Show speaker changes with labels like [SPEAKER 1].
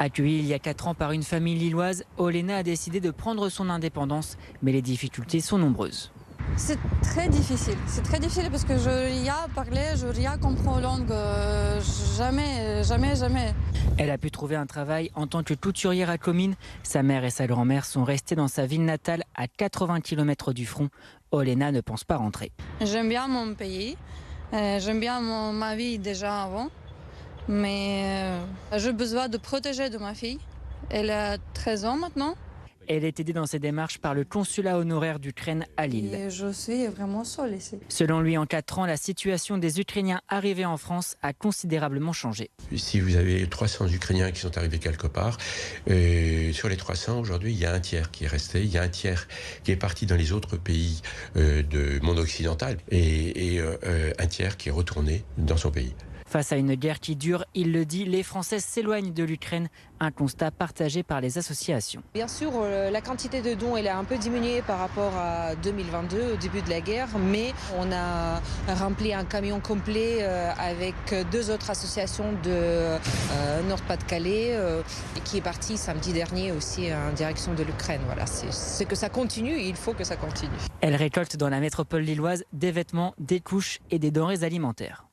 [SPEAKER 1] Accueillie il y a 4 ans par une famille lilloise, Olena a décidé de prendre son indépendance, mais les difficultés sont nombreuses.
[SPEAKER 2] C'est très difficile. C'est très difficile parce que je rien parler, je rien comprends langue. Jamais, jamais, jamais.
[SPEAKER 1] Elle a pu trouver un travail en tant que couturière à Comines. Sa mère et sa grand-mère sont restées dans sa ville natale à 80 km du front. Olena ne pense pas rentrer.
[SPEAKER 2] J'aime bien mon pays. J'aime bien ma vie déjà avant. Mais j'ai besoin de protéger de ma fille. Elle a 13 ans maintenant.
[SPEAKER 1] Elle est aidée dans ses démarches par le consulat honoraire d'Ukraine à Lille.
[SPEAKER 2] Et je suis vraiment seule ici.
[SPEAKER 1] Selon lui, en 4 ans, la situation des Ukrainiens arrivés en France a considérablement changé.
[SPEAKER 3] Si vous avez 300 Ukrainiens qui sont arrivés quelque part, sur les 300, aujourd'hui, il y a un tiers qui est resté, il y a un tiers qui est parti dans les autres pays du monde occidental et un tiers qui est retourné dans son pays.
[SPEAKER 1] Face à une guerre qui dure, il le dit, les Français s'éloignent de l'Ukraine, un constat partagé par les associations.
[SPEAKER 4] Bien sûr, la quantité de dons elle a un peu diminué par rapport à 2022, au début de la guerre, mais on a rempli un camion complet avec 2 autres associations de Nord-Pas-de-Calais qui est parti samedi dernier aussi en direction de l'Ukraine. Voilà, c'est que ça continue et il faut que ça continue.
[SPEAKER 1] Elle récolte dans la métropole lilloise des vêtements, des couches et des denrées alimentaires.